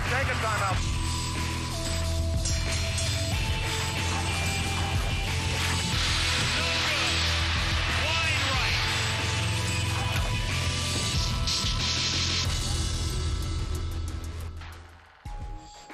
take a timeout.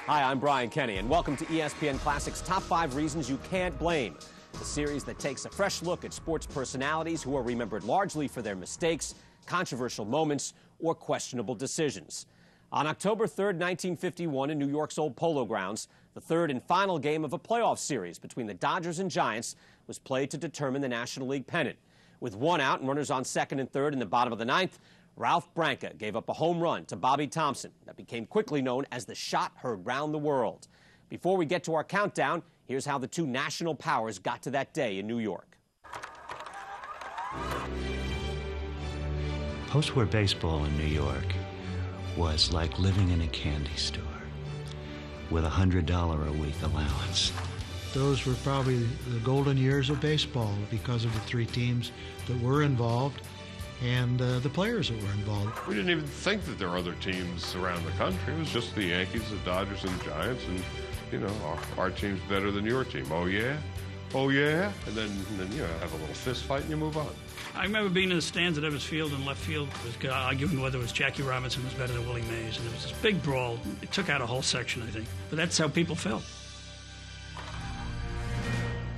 Hi, I'm Brian Kenny, and welcome to ESPN Classic's Top 5 Reasons You Can't Blame, the series that takes a fresh look at sports personalities who are remembered largely for their mistakes, controversial moments, or questionable decisions. On October 3rd, 1951, in New York's old Polo Grounds, the third and final game of a playoff series between the Dodgers and Giants was played to determine the National League pennant. With one out and runners on second and third in the bottom of the ninth, Ralph Branca gave up a home run to Bobby Thomson that became quickly known as the shot heard round the world. Before we get to our countdown, here's how the two national powers got to that day in New York. Post-war baseball in New York was like living in a candy store with a $100 a week allowance. Those were probably the golden years of baseball because of the three teams that were involved and the players that were involved. We didn't even think that there were other teams around the country. It was just the Yankees, the Dodgers, and the Giants, and, you know, our team's better than your team. Oh, yeah? Oh, yeah? And then you know, have a little fist fight and you move on. I remember being in the stands at Evans Field in left field, arguing whether it was Jackie Robinson was better than Willie Mays, and it was this big brawl. It took out a whole section, I think. But that's how people felt.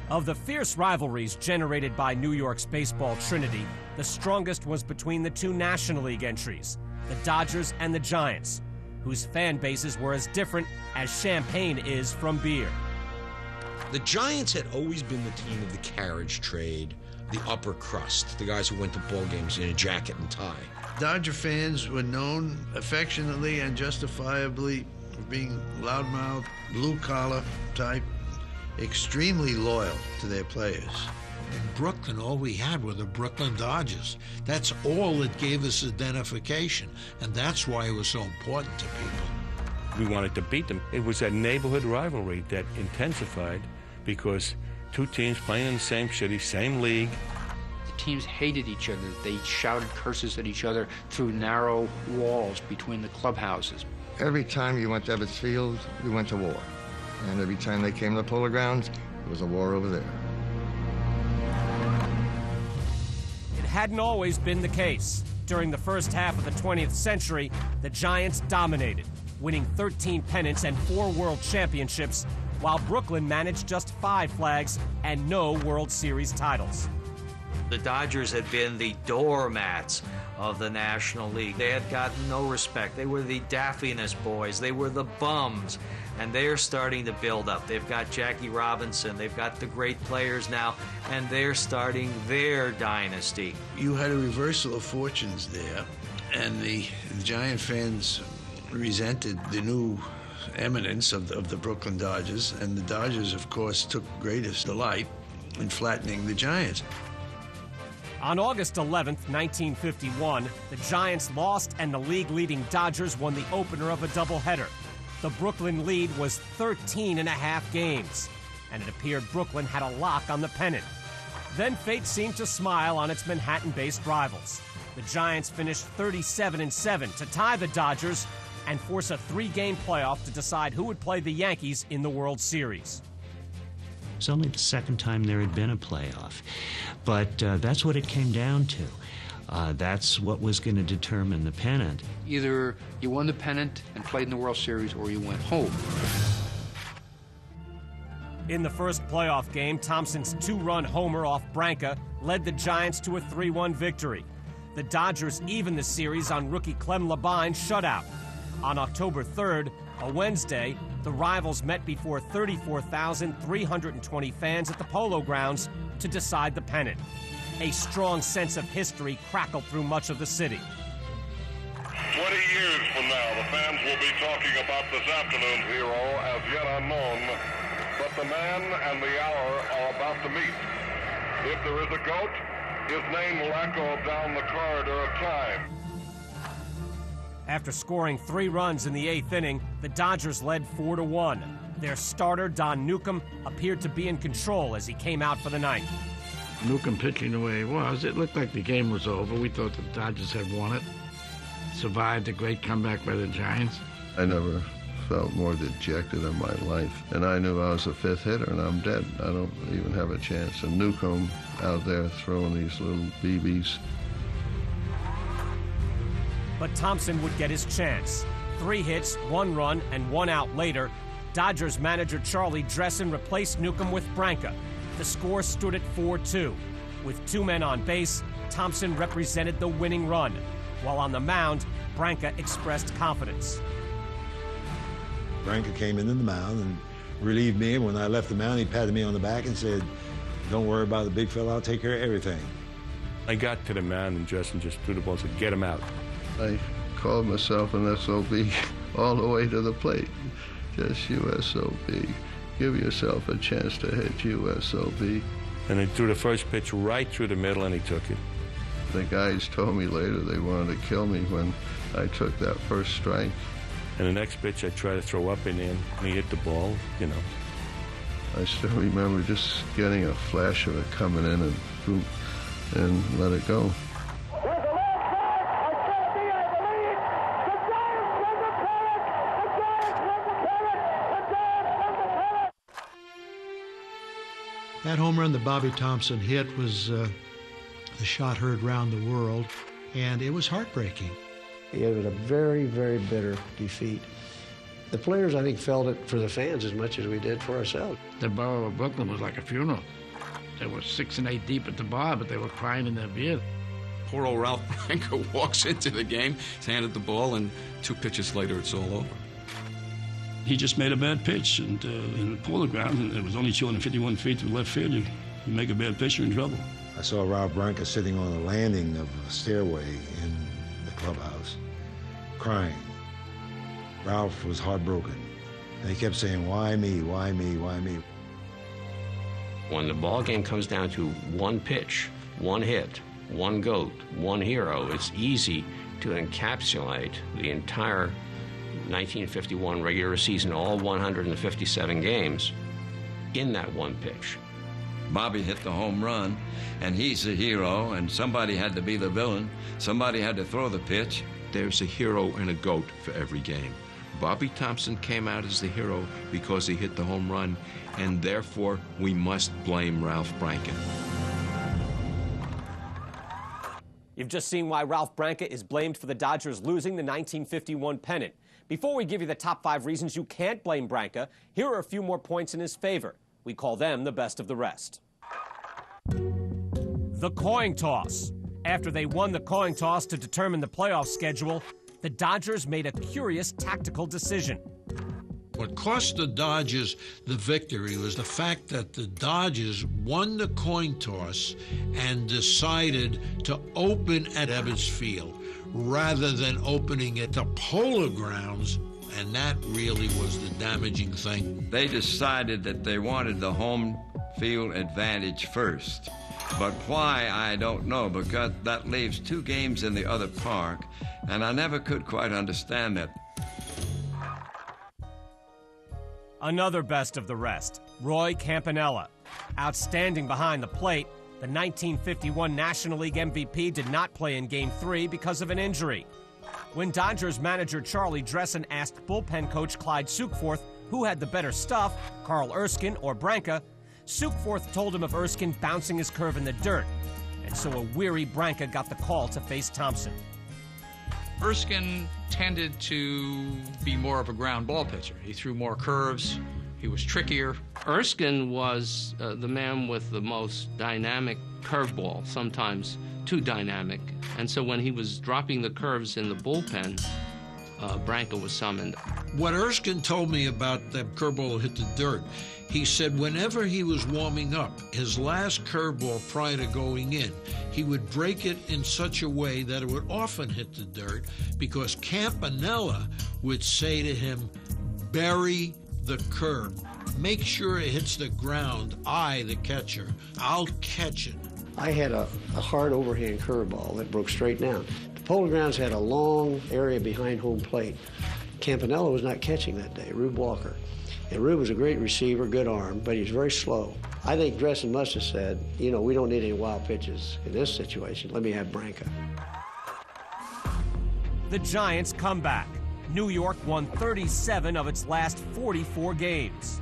Of the fierce rivalries generated by New York's baseball trinity, the strongest was between the two National League entries, the Dodgers and the Giants, whose fan bases were as different as champagne is from beer. The Giants had always been the team of the carriage trade, the upper crust, the guys who went to ball games in a jacket and tie. Dodger fans were known affectionately and justifiably for being loudmouth, blue-collar type, extremely loyal to their players. In Brooklyn, all we had were the Brooklyn Dodgers. That's all that gave us identification, and that's why it was so important to people. We wanted to beat them. It was that neighborhood rivalry that intensified because two teams playing in the same city, same league. The teams hated each other. They shouted curses at each other through narrow walls between the clubhouses. Every time you went to Evans Field, you went to war. And every time they came to the Polo Grounds, there was a war over there. It hadn't always been the case. During the first half of the 20th century, the Giants dominated, winning 13 pennants and 4 world championships, while Brooklyn managed just 5 flags and no World Series titles. The Dodgers had been the doormats of the National League. They had gotten no respect. They were the daffiness boys. They were the bums. And they're starting to build up. They've got Jackie Robinson. They've got the great players now, and they're starting their dynasty. You had a reversal of fortunes there, and the Giant fans resented the new eminence of the Brooklyn Dodgers, and the Dodgers, of course, took greatest delight in flattening the Giants. On August 11th, 1951, the Giants lost and the league-leading Dodgers won the opener of a doubleheader. The Brooklyn lead was 13.5 games, and it appeared Brooklyn had a lock on the pennant. Then fate seemed to smile on its Manhattan-based rivals. The Giants finished 37-7 to tie the Dodgers and force a 3-game playoff to decide who would play the Yankees in the World Series. It was only the second time there had been a playoff, but that's what it came down to. That's what was going to determine the pennant. Either you won the pennant and played in the World Series, or you went home. In the first playoff game, Thompson's 2-run homer off Branca led the Giants to a 3-1 victory. The Dodgers evened the series on rookie Clem Labine's shutout. On October 3rd, a Wednesday, the rivals met before 34,320 fans at the Polo Grounds to decide the pennant. A strong sense of history crackled through much of the city. 20 years from now, the fans will be talking about this afternoon's hero as yet unknown, but the man and the hour are about to meet. If there is a GOAT, his name will echo down the corridor of time. After scoring 3 runs in the 8th inning, the Dodgers led 4-1. Their starter, Don Newcomb, appeared to be in control as he came out for the ninth. Newcomb pitching the way he was, it looked like the game was over. We thought the Dodgers had won it. Survived a great comeback by the Giants. I never felt more dejected in my life. And I knew I was the fifth hitter, and I'm dead. I don't even have a chance. And Newcomb out there throwing these little BBs. But Thomson would get his chance. 3 hits, 1 run, and 1 out later, Dodgers manager Charlie Dressen replaced Newcomb with Branca. The score stood at 4-2. With 2 men on base, Thomson represented the winning run. While on the mound, Branca expressed confidence. Branca came into the mound and relieved me. When I left the mound, he patted me on the back and said, "Don't worry about the big fella, I'll take care of everything." I got to the mound and Justin just threw the ball and said, "Get him out." I called myself an SOB all the way to the plate. Just USOB. Give yourself a chance to hit USOB. And he threw the first pitch right through the middle, and he took it. The guys told me later they wanted to kill me when I took that first strike. And the next pitch, I tried to throw up and in, and he hit the ball, you know. I still remember just getting a flash of it coming in and boom, and let it go. That home run that Bobby Thomson hit was the shot heard round the world, and it was heartbreaking. It was a very, very bitter defeat. The players, I think, felt it for the fans as much as we did for ourselves. The borough of Brooklyn was like a funeral. They were 6 and 8 deep at the bar, but they were crying in their beer. Poor old Ralph Branca walks into the game, is handed the ball, and 2 pitches later, it's all over. He just made a bad pitch and in the polo ground, and it was only 251 feet to left field. You make a bad pitch, you're in trouble. I saw Ralph Branca sitting on the landing of a stairway in the clubhouse, crying. Ralph was heartbroken, and he kept saying, "Why me, why me, why me?" When the ball game comes down to 1 pitch, 1 hit, 1 GOAT, 1 hero, it's easy to encapsulate the entire 1951 regular season, all 157 games, in that 1 pitch. Bobby hit the home run, and he's the hero, and somebody had to be the villain. Somebody had to throw the pitch. There's a hero and a GOAT for every game. Bobby Thomson came out as the hero because he hit the home run, and therefore we must blame Ralph Branca. You've just seen why Ralph Branca is blamed for the Dodgers losing the 1951 pennant. Before we give you the top 5 reasons you can't blame Branca, here are a few more points in his favor. We call them the best of the rest. The coin toss. After they won the coin toss to determine the playoff schedule, the Dodgers made a curious tactical decision. What cost the Dodgers the victory was the fact that the Dodgers won the coin toss and decided to open at Ebbets Field rather than opening at the Polo Grounds, and that really was the damaging thing. They decided that they wanted the home field advantage first. But why, I don't know, because that leaves 2 games in the other park, and I never could quite understand that. Another best of the rest, Roy Campanella. Outstanding behind the plate, the 1951 National League MVP did not play in Game 3 because of an injury. When Dodgers manager Charlie Dressen asked bullpen coach Clyde Sukeforth who had the better stuff, Carl Erskine or Branca, Sukeforth told him of Erskine bouncing his curve in the dirt, and so a weary Branca got the call to face Thomson. Erskine tended to be more of a ground ball pitcher. He threw more curves. He was trickier. Erskine was the man with the most dynamic curveball, sometimes too dynamic. And so when he was dropping the curves in the bullpen, Branca was summoned. What Erskine told me about that curveball hit the dirt, he said whenever he was warming up, his last curveball prior to going in, he would break it in such a way that it would often hit the dirt because Campanella would say to him, "Bury the curve. Make sure it hits the ground. I, the catcher, I'll catch it." I had a hard overhand curveball that broke straight down. The Polo Grounds had a long area behind home plate. Campanella was not catching that day, Rube Walker. And Rube was a great receiver, good arm, but he was very slow. I think Dressen must have said, you know, we don't need any wild pitches in this situation. Let me have Branca. The Giants come back. New York won 37 of its last 44 games.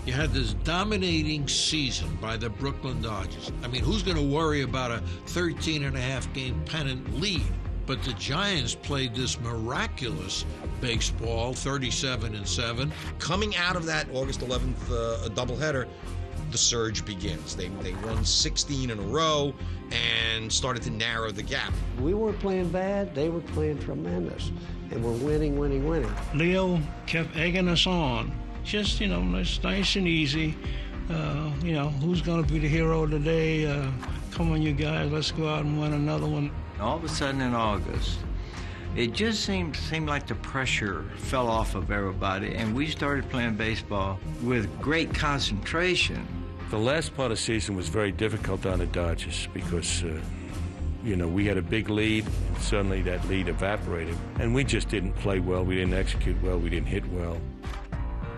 You had this dominating season by the Brooklyn Dodgers. I mean, who's going to worry about a 13.5-game pennant lead? But the Giants played this miraculous baseball, 37-7. Coming out of that August 11th doubleheader, the surge begins. They won 16 in a row and started to narrow the gap. We weren't playing bad. They were playing tremendous. And we're winning. Leo kept egging us on. Just, it's nice and easy. Who's going to be the hero today? Come on, you guys, let's go out and win another one. All of a sudden in August, it just seemed like the pressure fell off of everybody, and we started playing baseball with great concentration. The last part of the season was very difficult on the Dodgers because, we had a big lead, and suddenly that lead evaporated, and we just didn't play well. We didn't execute well. We didn't hit well.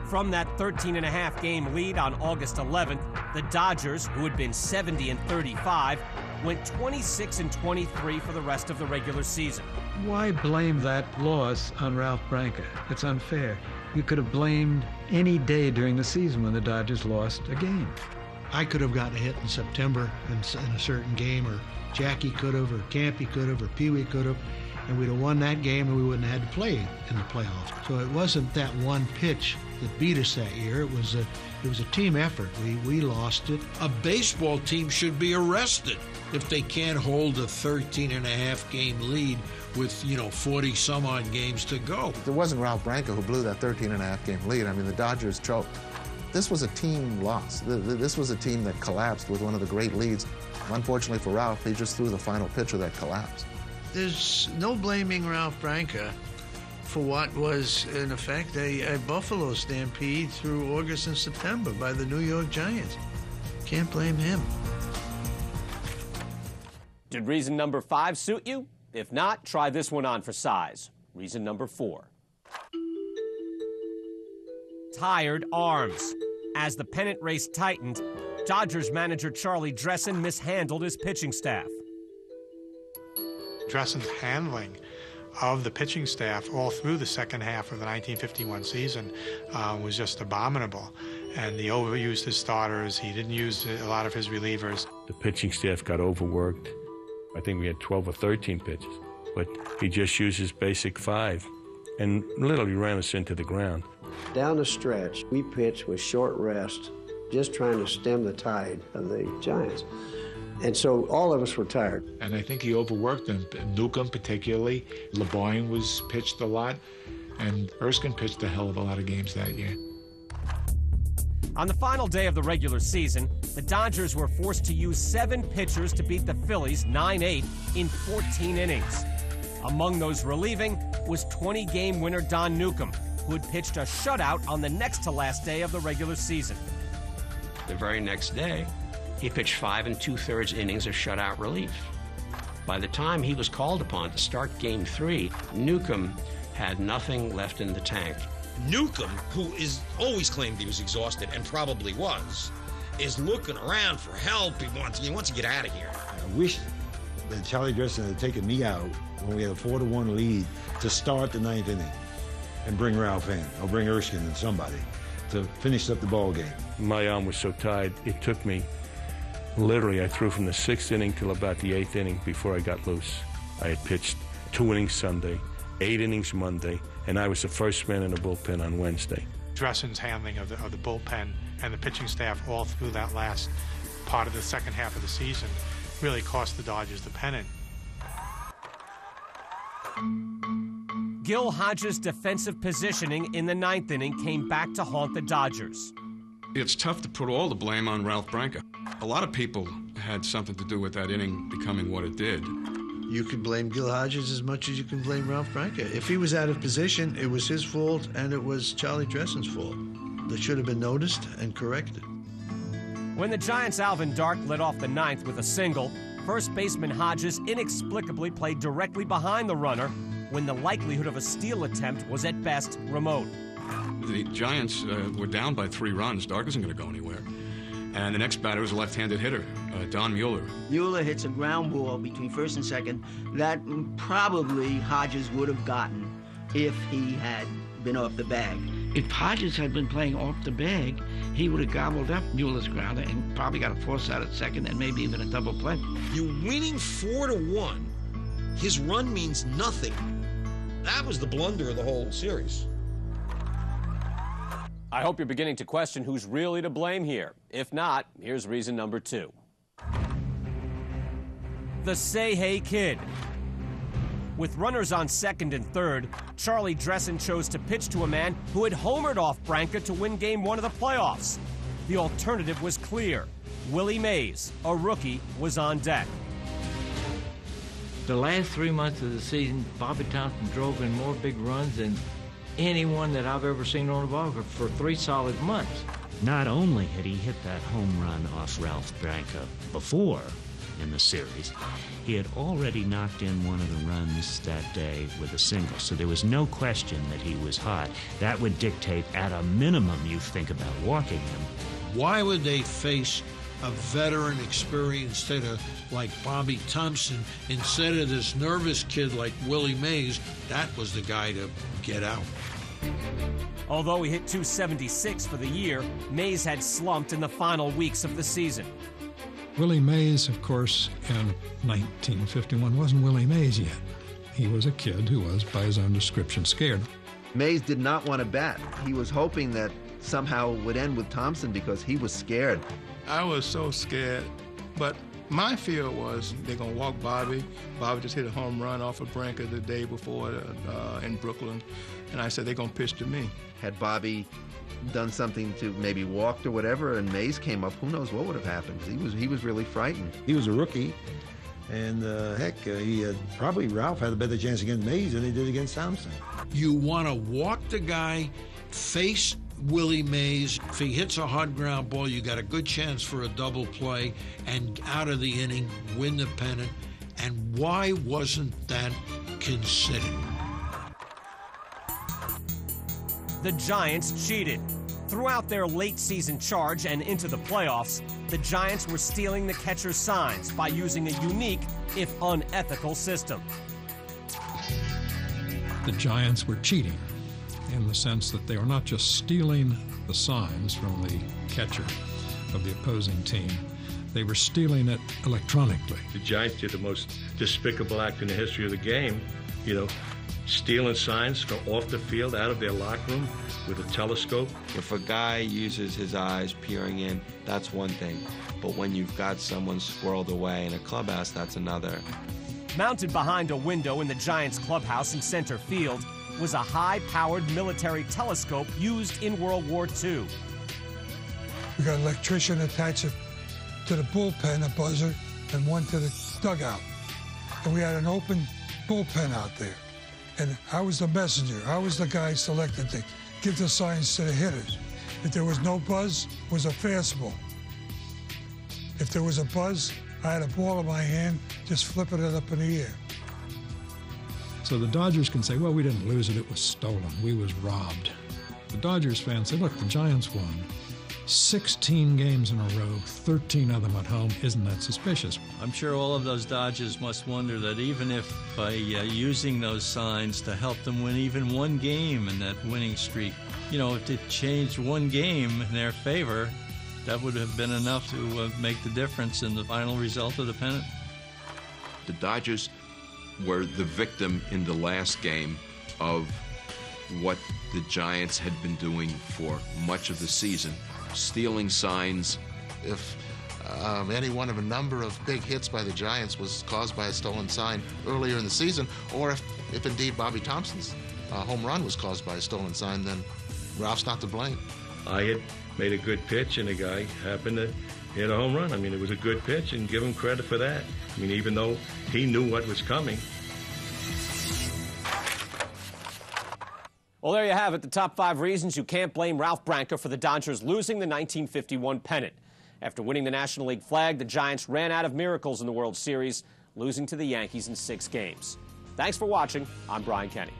From that 13.5-game lead on August 11th, the Dodgers, who had been 70-35, went 26-23 for the rest of the regular season. Why blame that loss on Ralph Branca? It's unfair. You could have blamed any day during the season when the Dodgers lost a game. I could have gotten a hit in September in a certain game, or Jackie could have, or Campy could have, or Pee Wee could have, and we'd have won that game and we wouldn't have had to play in the playoffs. So it wasn't that one pitch that beat us that year. It was a team effort. We lost it. A baseball team should be arrested if they can't hold a 13.5-game lead with 40 some odd games to go. It wasn't Ralph Branca who blew that 13.5-game lead. I mean, the Dodgers choked. This was a team loss. This was a team that collapsed with one of the great leads. Unfortunately for Ralph, he just threw the final pitch of that collapse. There's no blaming Ralph Branca for what was, in effect, a Buffalo stampede through August and September by the New York Giants. Can't blame him. Did reason number 5 suit you? If not, try this one on for size. Reason number 4. Tired arms. As the pennant race tightened, Dodgers manager Charlie Dressen mishandled his pitching staff. Dressen's handling of the pitching staff all through the second half of the 1951 season was just abominable. And he overused his starters. He didn't use a lot of his relievers. The pitching staff got overworked. I think we had 12 or 13 pitches. But he just used his basic 5 and literally ran us into the ground. Down the stretch, we pitched with short rest, just trying to stem the tide of the Giants. And so all of us were tired. And I think he overworked them. Newcomb particularly. LeBoyne was pitched a lot. And Erskine pitched a hell of a lot of games that year. On the final day of the regular season, the Dodgers were forced to use 7 pitchers to beat the Phillies 9-8 in 14 innings. Among those relieving was 20-game winner Don Newcomb, who had pitched a shutout on the next-to-last day of the regular season. The very next day, he pitched 5 2/3 innings of shutout relief. By the time he was called upon to start Game 3, Newcomb had nothing left in the tank. Newcomb, who is always claimed he was exhausted, and probably was, is looking around for help. He wants to get out of here. I wish that Charlie Dressen had taken me out when we had a 4-1 lead to start the 9th inning and bring Ralph in, or bring Erskine and somebody to finish up the ball game. My arm was so tired, it took me, literally, I threw from the 6th inning till about the 8th inning before I got loose. I had pitched 2 innings Sunday, 8 innings Monday, and I was the first man in the bullpen on Wednesday. Dressen's handling of the bullpen and the pitching staff all through that last part of the second half of the season really cost the Dodgers the pennant. Gil Hodges' defensive positioning in the 9th inning came back to haunt the Dodgers. It's tough to put all the blame on Ralph Branca. A lot of people had something to do with that inning becoming what it did. You can blame Gil Hodges as much as you can blame Ralph Branca. If he was out of position, it was his fault, and it was Charlie Dressen's fault. That should have been noticed and corrected. When the Giants' Alvin Dark led off the 9th with a single, first baseman Hodges inexplicably played directly behind the runner when the likelihood of a steal attempt was at best remote. The Giants were down by 3 runs. Dark isn't going to go anywhere. And the next batter was a left-handed hitter, Don Mueller. Mueller hits a ground ball between first and second that probably Hodges would have gotten. if he had been off the bag. If Hodges had been playing off the bag, he would have gobbled up Mueller's grounder and probably got a force out at second and maybe even a double play. You're winning 4-1. His run means nothing. That was the blunder of the whole series. I hope you're beginning to question who's really to blame here. If not, here's reason number 2. The say-hey kid. With runners on second and third, Charlie Dressen chose to pitch to a man who had homered off Branca to win Game 1 of the playoffs. The alternative was clear. Willie Mays, a rookie, was on deck. The last 3 months of the season, Bobby Thomson drove in more big runs than anyone that I've ever seen on the ball for 3 solid months. Not only had he hit that home run off Ralph Branca before in the series, he had already knocked in one of the runs that day with a single, so there was no question that he was hot. That would dictate, at a minimum, you think about walking him. Why would they face a veteran, experienced hitter like Bobby Thomson instead of this nervous kid like Willie Mays? That was the guy to get out. Although he hit .276 for the year, Mays had slumped in the final weeks of the season. Willie Mays, of course, in 1951 wasn't Willie Mays yet. He was a kid who was, by his own description, scared. Mays did not want to bat. He was hoping that somehow it would end with Thomson because he was scared. I was so scared, but my fear was they're going to walk Bobby. Bobby just hit a home run off of Branca the day before in Brooklyn, and I said, they're going to pitch to me. Had Bobby done something to maybe walked or whatever, and Mays came up, who knows what would have happened. He was really frightened. He was a rookie, and probably Ralph had a better chance against Mays than he did against Thomson. You want to walk the guy, face Willie Mays. If he hits a hard ground ball, you got a good chance for a double play and out of the inning, win the pennant. And why wasn't that considered? The Giants cheated. Throughout their late-season charge and into the playoffs, the Giants were stealing the catcher's signs by using a unique, if unethical, system. The Giants were cheating in the sense that they were not just stealing the signs from the catcher of the opposing team, they were stealing it electronically. The Giants did the most despicable act in the history of the game, stealing signs from off the field, out of their locker room with a telescope. If a guy uses his eyes peering in, that's one thing. But when you've got someone squirreled away in a clubhouse, that's another. Mounted behind a window in the Giants clubhouse in center field was a high-powered military telescope used in World War II. We got an electrician attached to the bullpen, a buzzer, and one to the dugout. And we had an open bullpen out there. And I was the messenger. I was the guy selected to give the signs to the hitters. If there was no buzz, it was a fastball. If there was a buzz, I had a ball in my hand, just flipping it up in the air. So the Dodgers can say, well, we didn't lose it, it was stolen, we was robbed. The Dodgers fans say, look, the Giants won 16 games in a row, 13 of them at home. Isn't that suspicious? I'm sure all of those Dodgers must wonder that even if by using those signs to help them win even one game in that winning streak, if it changed one game in their favor, that would have been enough to make the difference in the final result of the pennant. The Dodgers were the victim in the last game of what the Giants had been doing for much of the season, stealing signs. If any one of a number of big hits by the Giants was caused by a stolen sign earlier in the season, or if indeed Bobby Thomson's home run was caused by a stolen sign, then Ralph's not to blame. I had made a good pitch, and the guy happened to hit a home run. I mean, it was a good pitch, and give him credit for that. I mean, even though he knew what was coming. Well, there you have it, the top 5 reasons you can't blame Ralph Branca for the Dodgers losing the 1951 pennant. After winning the National League flag, the Giants ran out of miracles in the World Series, losing to the Yankees in 6 games. Thanks for watching. I'm Brian Kenny.